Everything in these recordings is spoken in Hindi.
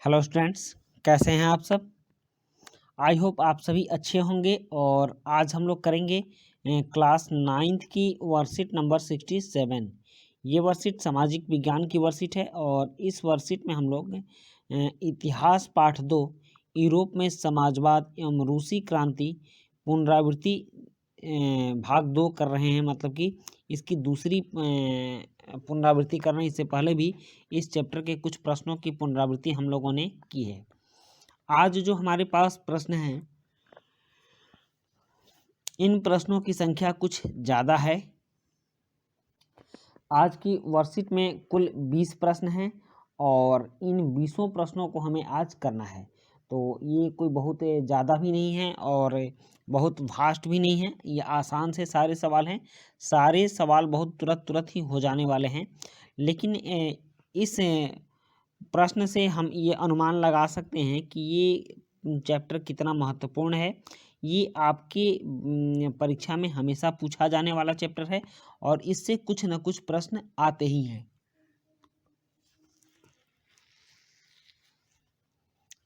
हेलो स्टूडेंट्स, कैसे हैं आप सब। आई होप आप सभी अच्छे होंगे। और आज हम लोग करेंगे क्लास 9th की वर्कशीट नंबर 67। ये वर्कशीट सामाजिक विज्ञान की वर्कशीट है और इस वर्कशीट में हम लोग इतिहास पाठ 2 यूरोप में समाजवाद एवं रूसी क्रांति पुनरावृत्ति भाग 2 कर रहे हैं। मतलब कि इसकी दूसरी पुनरावृत्ति कर रहे हैं। इससे पहले भी इस चैप्टर के कुछ प्रश्नों की पुनरावृत्ति हम लोगों ने की है। आज जो हमारे पास प्रश्न हैं, इन प्रश्नों की संख्या कुछ ज़्यादा है। आज की वर्कशीट में कुल 20 प्रश्न हैं और इन 20 प्रश्नों को हमें आज करना है। तो ये कोई बहुत ज़्यादा भी नहीं है और बहुत वास्ट भी नहीं है। ये आसान से सारे सवाल हैं। सारे सवाल बहुत तुरंत ही हो जाने वाले हैं। लेकिन इस प्रश्न से हम ये अनुमान लगा सकते हैं कि ये चैप्टर कितना महत्वपूर्ण है। ये आपके परीक्षा में हमेशा पूछा जाने वाला चैप्टर है और इससे कुछ न कुछ प्रश्न आते ही हैं।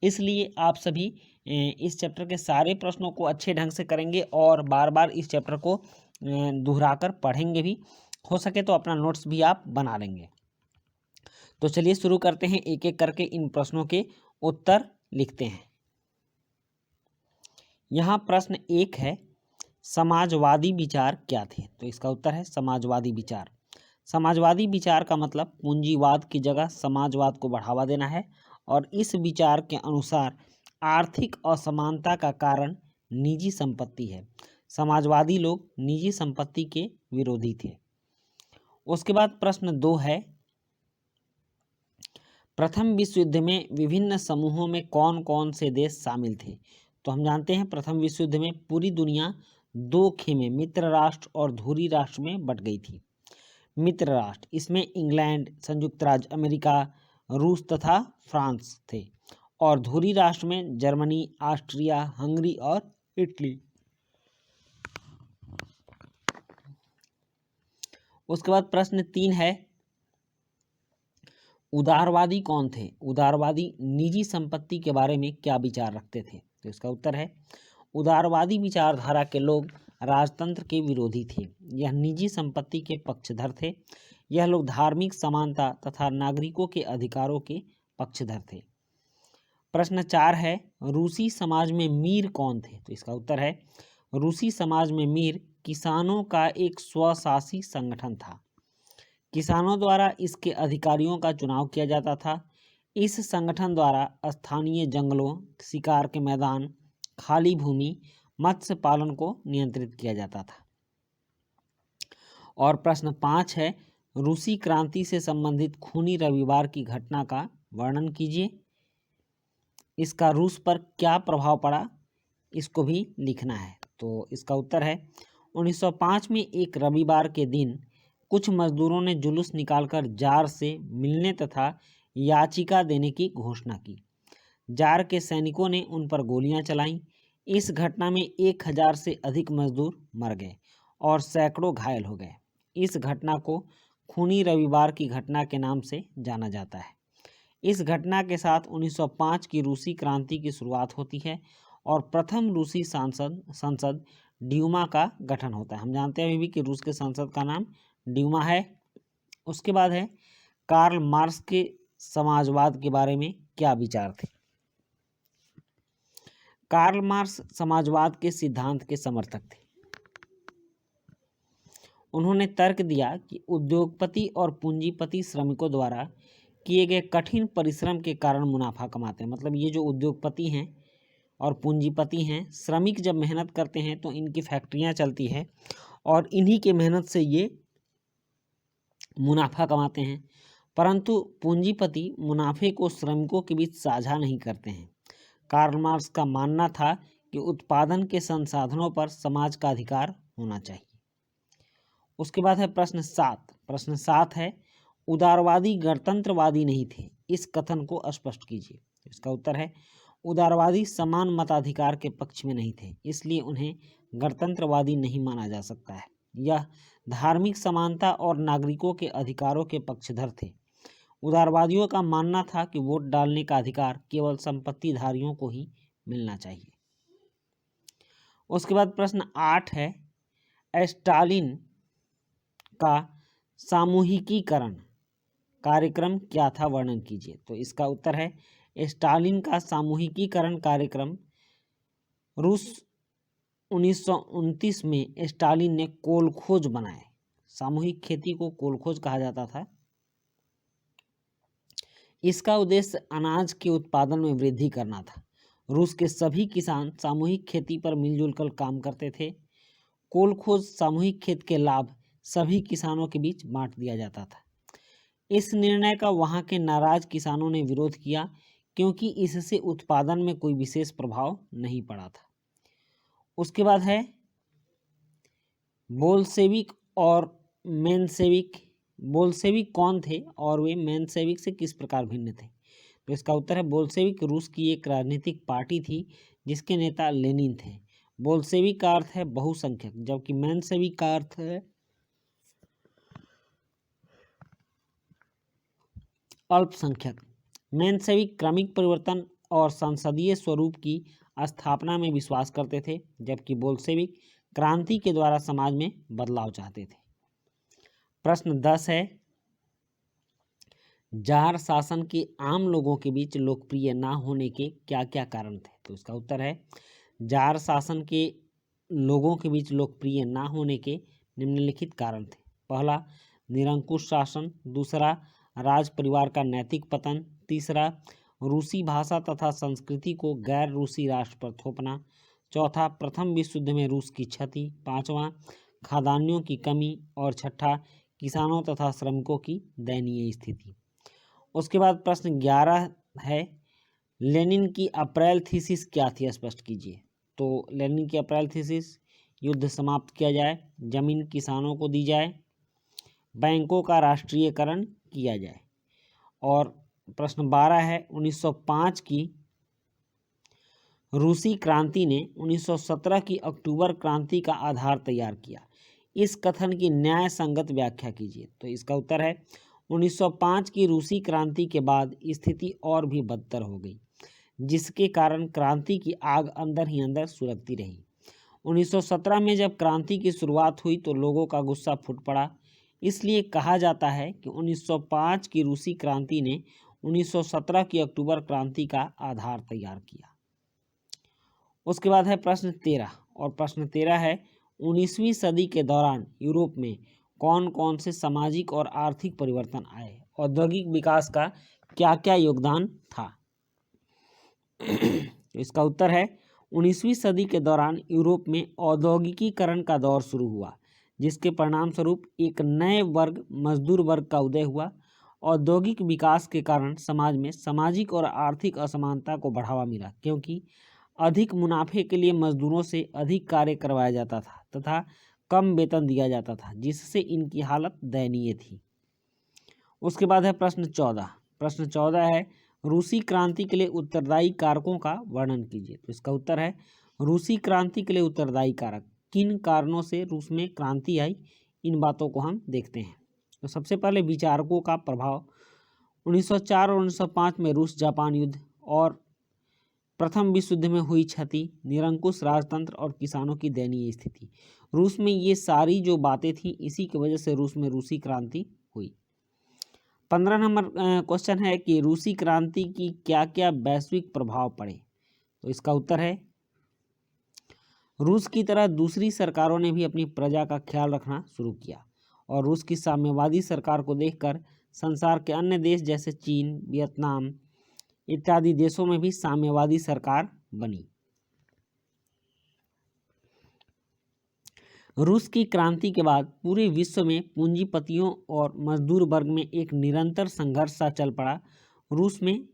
इसलिए आप सभी इस चैप्टर के सारे प्रश्नों को अच्छे ढंग से करेंगे और बार बार इस चैप्टर को दोहराकर पढ़ेंगे भी। हो सके तो अपना नोट्स भी आप बना लेंगे। तो चलिए शुरू करते हैं, एक एक करके इन प्रश्नों के उत्तर लिखते हैं। यहाँ प्रश्न 1 है, समाजवादी विचार क्या थे। तो इसका उत्तर है समाजवादी विचार। समाजवादी विचार का मतलब पूंजीवाद की जगह समाजवाद को बढ़ावा देना है और इस विचार के अनुसार आर्थिक असमानता का कारण निजी संपत्ति है। समाजवादी लोग निजी संपत्ति के विरोधी थे। उसके बाद प्रश्न 2 है, प्रथम विश्व युद्ध में विभिन्न समूहों में कौन कौन से देश शामिल थे। तो हम जानते हैं प्रथम विश्व युद्ध में पूरी दुनिया 2 खेमे मित्र राष्ट्र और धुरी राष्ट्र में बट गई थी। मित्र राष्ट्र, इसमें इंग्लैंड, संयुक्त राज्य अमेरिका, रूस तथा फ्रांस थे और धुरी राष्ट्र में जर्मनी, ऑस्ट्रिया, हंगरी और इटली। उसके बाद प्रश्न 3 है, उदारवादी कौन थे। उदारवादी निजी संपत्ति के बारे में क्या विचार रखते थे। तो इसका उत्तर है, उदारवादी विचारधारा के लोग राजतंत्र के विरोधी थे। यह निजी संपत्ति के पक्षधर थे। यह लोग धार्मिक समानता तथा नागरिकों के अधिकारों के पक्षधर थे। प्रश्न 4 है, रूसी समाज में मीर कौन थे। तो इसका उत्तर है, रूसी समाज में मीर किसानों का एक स्वशासी संगठन था। किसानों द्वारा इसके अधिकारियों का चुनाव किया जाता था। इस संगठन द्वारा स्थानीय जंगलों, शिकार के मैदान, खाली भूमि, मत्स्य पालन को नियंत्रित किया जाता था। और प्रश्न 5 है, रूसी क्रांति से संबंधित खूनी रविवार की घटना का वर्णन कीजिए। इसका रूस पर क्या प्रभाव पड़ा, इसको भी लिखना है। तो इसका उत्तर है, 1905 में एक रविवार के दिन कुछ मजदूरों ने जुलूस निकालकर जार से मिलने तथा याचिका देने की घोषणा की। जार के सैनिकों ने उन पर गोलियां चलाईं। इस घटना में 1000 से अधिक मजदूर मर गए और सैकड़ों घायल हो गए। इस घटना को खूनी रविवार की घटना के नाम से जाना जाता है। इस घटना के साथ 1905 की रूसी क्रांति की शुरुआत होती है और प्रथम रूसी संसद ड्यूमा का गठन होता है। हम जानते हैं अभी भी कि रूस के संसद का नाम ड्यूमा है। उसके बाद है, कार्ल मार्क्स के समाजवाद के बारे में क्या विचार थे। कार्ल मार्क्स समाजवाद के सिद्धांत के समर्थक थे। उन्होंने तर्क दिया कि उद्योगपति और पूंजीपति श्रमिकों द्वारा किए गए कठिन परिश्रम के कारण मुनाफा कमाते हैं। मतलब ये जो उद्योगपति हैं और पूंजीपति हैं, श्रमिक जब मेहनत करते हैं तो इनकी फैक्ट्रियां चलती है और इन्हीं के मेहनत से ये मुनाफा कमाते हैं, परंतु पूंजीपति मुनाफे को श्रमिकों के बीच साझा नहीं करते हैं। कार्ल मार्क्स का मानना था कि उत्पादन के संसाधनों पर समाज का अधिकार होना चाहिए। उसके बाद है प्रश्न 7। प्रश्न 7 है, उदारवादी गणतंत्रवादी नहीं थे, इस कथन को स्पष्ट कीजिए। इसका उत्तर है, उदारवादी समान मताधिकार के पक्ष में नहीं थे, इसलिए उन्हें गणतंत्रवादी नहीं माना जा सकता है। यह धार्मिक समानता और नागरिकों के अधिकारों के पक्षधर थे। उदारवादियों का मानना था कि वोट डालने का अधिकार केवल संपत्तिधारियों को ही मिलना चाहिए। उसके बाद प्रश्न 8 है, स्टालिन का सामूहिकीकरण कार्यक्रम क्या था, वर्णन कीजिए। तो इसका उत्तर है, स्टालिन का सामूहिकीकरण कार्यक्रम रूस 1929 में स्टालिन ने कोलखोज बनाए। सामूहिक खेती को कोलखोज कहा जाता था। इसका उद्देश्य अनाज के उत्पादन में वृद्धि करना था। रूस के सभी किसान सामूहिक खेती पर मिलजुल कर काम करते थे। कोलखोज सामूहिक खेत के लाभ सभी किसानों के बीच बांट दिया जाता था। इस निर्णय का वहां के नाराज किसानों ने विरोध किया, क्योंकि इससे उत्पादन में कोई विशेष प्रभाव नहीं पड़ा था। उसके बाद है बोल्शेविक और मेंशेविक। बोल्शेविक कौन थे और वे मेंशेविक से किस प्रकार भिन्न थे? तो इसका उत्तर है, बोल्शेविक रूस की एक राजनीतिक पार्टी थी जिसके नेता लेनिन थे। बोल्शेविक का अर्थ है बहुसंख्यक, जबकि मेंशेविक का अर्थ है अल्पसंख्यक। मेंशेविक क्रमिक परिवर्तन और संसदीय स्वरूप की स्थापना में विश्वास करते थे, जबकि बोल्शेविक क्रांति के द्वारा समाज में बदलाव चाहते थे। प्रश्न 10 है, जार शासन के आम लोगों के बीच लोकप्रिय न होने के क्या क्या कारण थे? तो इसका उत्तर है, जार शासन के लोगों के बीच लोकप्रिय न होने के निम्नलिखित कारण थे। पहला, निरंकुश शासन। दूसरा, राज परिवार का नैतिक पतन। तीसरा, रूसी भाषा तथा संस्कृति को गैर रूसी राष्ट्र पर थोपना। चौथा, प्रथम विश्व युद्ध में रूस की क्षति। पांचवा, खाद्यान्नों की कमी। और छठा, किसानों तथा श्रमिकों की दयनीय स्थिति। उसके बाद प्रश्न 11 है, लेनिन की अप्रैल थीसिस क्या थी, स्पष्ट कीजिए। तो लेनिन की अप्रैल थीसिस, युद्ध समाप्त किया जाए, जमीन किसानों को दी जाए, बैंकों का राष्ट्रीयकरण किया जाए। और प्रश्न 12 है, 1905 की रूसी क्रांति ने 1917 की अक्टूबर क्रांति का आधार तैयार किया। इस कथन की न्याय संगत व्याख्या कीजिए। तो इसका उत्तर है, 1905 की रूसी क्रांति के बाद स्थिति और भी बदतर हो गई, जिसके कारण क्रांति की आग अंदर ही अंदर सुलगती रही। 1917 में जब क्रांति की शुरुआत हुई तो लोगों का गुस्सा फूट पड़ा। इसलिए कहा जाता है कि 1905 की रूसी क्रांति ने 1917 की अक्टूबर क्रांति का आधार तैयार किया। उसके बाद है प्रश्न 13, और प्रश्न 13 है, 19वीं सदी के दौरान यूरोप में कौन कौन से सामाजिक और आर्थिक परिवर्तन आए? औद्योगिक विकास का क्या क्या योगदान था? इसका उत्तर है, 19वीं सदी के दौरान यूरोप में औद्योगिकीकरण का दौर शुरू हुआ, जिसके परिणाम स्वरूप एक नए वर्ग, मजदूर वर्ग का उदय हुआ। औद्योगिक विकास के कारण समाज में सामाजिक और आर्थिक असमानता को बढ़ावा मिला, क्योंकि अधिक मुनाफे के लिए मजदूरों से अधिक कार्य करवाया जाता था तथा कम वेतन दिया जाता था, जिससे इनकी हालत दयनीय थी। उसके बाद है प्रश्न 14। प्रश्न 14 है, रूसी क्रांति के लिए उत्तरदायी कारकों का वर्णन कीजिए। तो इसका उत्तर है, रूसी क्रांति के लिए उत्तरदायी कारक, किन कारणों से रूस में क्रांति आई, इन बातों को हम देखते हैं। तो सबसे पहले विचारकों का प्रभाव। 1904 और 1905 में रूस जापान युद्ध और प्रथम विश्व युद्ध में हुई क्षति, निरंकुश राजतंत्र और किसानों की दयनीय स्थिति। रूस में ये सारी जो बातें थी, इसी की वजह से रूस में रूसी क्रांति हुई। 15 नंबर क्वेश्चन है कि रूसी क्रांति की क्या क्या वैश्विक प्रभाव पड़े? तो इसका उत्तर है, रूस की तरह दूसरी सरकारों ने भी अपनी प्रजा का ख्याल रखना शुरू किया, और रूस की साम्यवादी सरकार को देखकर संसार के अन्य देश जैसे चीन, वियतनाम इत्यादि देशों में भी साम्यवादी सरकार बनी। रूस की क्रांति के बाद पूरे विश्व में पूंजीपतियों और मजदूर वर्ग में एक निरंतर संघर्ष सा चल पड़ा। रूस में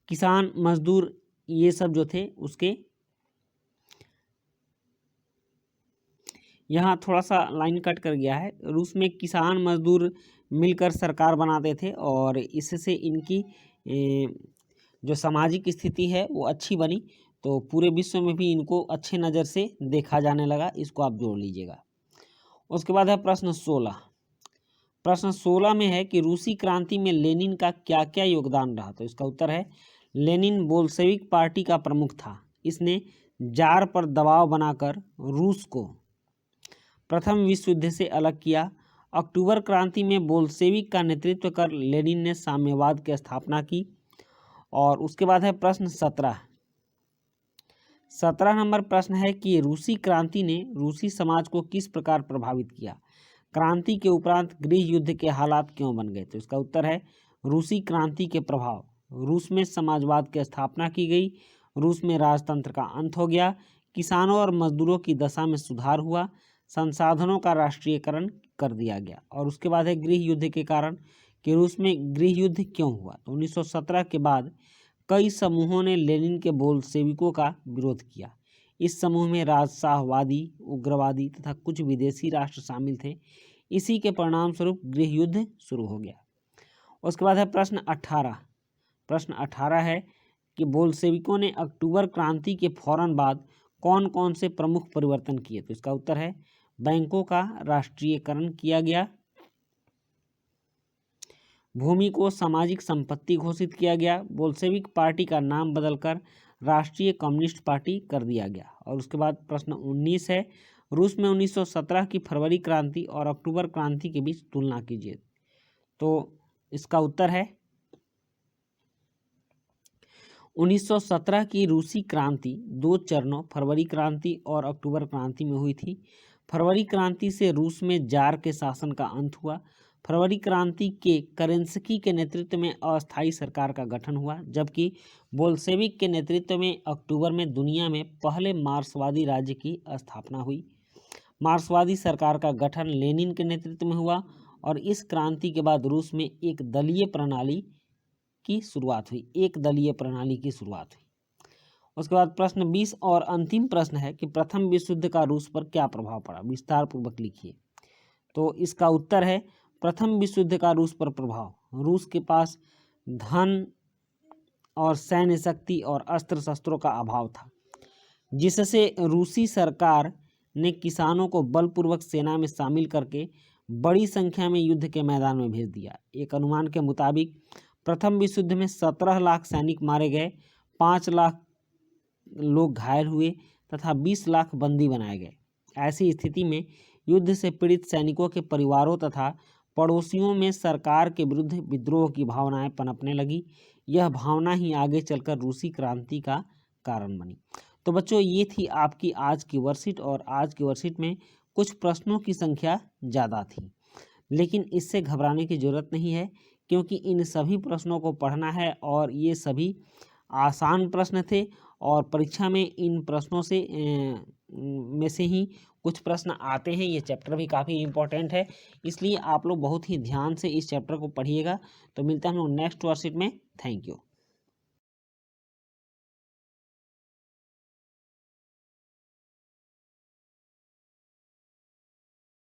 किसान, मजदूर, ये सब जो थे, उसके यहाँ थोड़ा सा लाइन कट कर गया है। रूस में किसान मजदूर मिलकर सरकार बनाते थे, और इससे इनकी जो सामाजिक स्थिति है वो अच्छी बनी, तो पूरे विश्व में भी इनको अच्छे नज़र से देखा जाने लगा। इसको आप जोड़ लीजिएगा। उसके बाद है प्रश्न 16। प्रश्न 16 में है कि रूसी क्रांति में लेनिन का क्या क्या योगदान रहा। तो इसका उत्तर है लेनिन बोल्शेविक पार्टी का प्रमुख था। इसने जार पर दबाव बनाकर रूस को प्रथम विश्व युद्ध से अलग किया। अक्टूबर क्रांति में बोल्शेविक का नेतृत्व कर लेनिन ने साम्यवाद की स्थापना की। और उसके बाद है प्रश्न 17। 17 नंबर प्रश्न है कि रूसी क्रांति ने रूसी समाज को किस प्रकार प्रभावित किया। क्रांति के उपरांत गृह युद्ध के हालात क्यों बन गए। तो इसका उत्तर है रूसी क्रांति के प्रभाव। रूस में समाजवाद की स्थापना की गई, रूस में राजतंत्र का अंत हो गया, किसानों और मजदूरों की दशा में सुधार हुआ, संसाधनों का राष्ट्रीयकरण कर दिया गया। और उसके बाद है गृह युद्ध के कारण कि रूस में गृह युद्ध क्यों हुआ। तो 1917 के बाद कई समूहों ने लेनिन के बोल्शेविकों का विरोध किया। इस समूह में राजशाहवादी, उग्रवादी तथा कुछ विदेशी राष्ट्र शामिल थे। इसी के परिणाम स्वरूप गृह युद्ध शुरू हो गया। उसके बाद है प्रश्न 18। प्रश्न 18 है कि बोल्शेविकों ने अक्टूबर क्रांति के फौरन बाद कौन कौन से प्रमुख परिवर्तन किए। तो इसका उत्तर है बैंकों का राष्ट्रीयकरण किया गया, भूमि को सामाजिक संपत्ति घोषित किया गया, बोल्शेविक पार्टी का नाम बदलकर राष्ट्रीय कम्युनिस्ट पार्टी कर दिया गया। और उसके बाद प्रश्न 19 है रूस में 1917 की फरवरी क्रांति और अक्टूबर क्रांति के बीच तुलना कीजिए। तो इसका उत्तर है 1917 की रूसी क्रांति दो चरणों फरवरी क्रांति और अक्टूबर क्रांति में हुई थी। फरवरी क्रांति से रूस में जार के शासन का अंत हुआ। फरवरी क्रांति के करेंस्की के नेतृत्व में अस्थायी सरकार का गठन हुआ, जबकि बोल्शेविक के नेतृत्व में अक्टूबर में दुनिया में पहले मार्क्सवादी राज्य की स्थापना हुई। मार्क्सवादी सरकार का गठन लेनिन के नेतृत्व में हुआ और इस क्रांति के बाद रूस में एक दलीय प्रणाली की शुरुआत हुई। उसके बाद प्रश्न 20 और अंतिम प्रश्न है कि प्रथम विश्व युद्ध का रूस पर क्या प्रभाव पड़ा, विस्तार पूर्वक लिखिए। तो इसका उत्तर है प्रथम विश्व युद्ध का रूस पर प्रभाव। रूस के पास धन और सैन्य शक्ति और अस्त्र शस्त्रों का अभाव था, जिससे रूसी सरकार ने किसानों को बलपूर्वक सेना में शामिल करके बड़ी संख्या में युद्ध के मैदान में भेज दिया। एक अनुमान के मुताबिक प्रथम विश्व युद्ध में 17 लाख सैनिक मारे गए, 5 लाख लोग घायल हुए तथा 20 लाख बंदी बनाए गए। ऐसी स्थिति में युद्ध से पीड़ित सैनिकों के परिवारों तथा पड़ोसियों में सरकार के विरुद्ध विद्रोह की भावनाएं पनपने लगी। यह भावना ही आगे चलकर रूसी क्रांति का कारण बनी। तो बच्चों, ये थी आपकी आज की वर्कशीट और आज की वर्कशीट में कुछ प्रश्नों की संख्या ज़्यादा थी, लेकिन इससे घबराने की ज़रूरत नहीं है, क्योंकि इन सभी प्रश्नों को पढ़ना है और ये सभी आसान प्रश्न थे और परीक्षा में इन प्रश्नों से ही कुछ प्रश्न आते हैं। ये चैप्टर भी काफ़ी इम्पोर्टेंट है, इसलिए आप लोग बहुत ही ध्यान से इस चैप्टर को पढ़िएगा। तो मिलते हैं हम लोग नेक्स्ट वर्कशीट में। Thank you.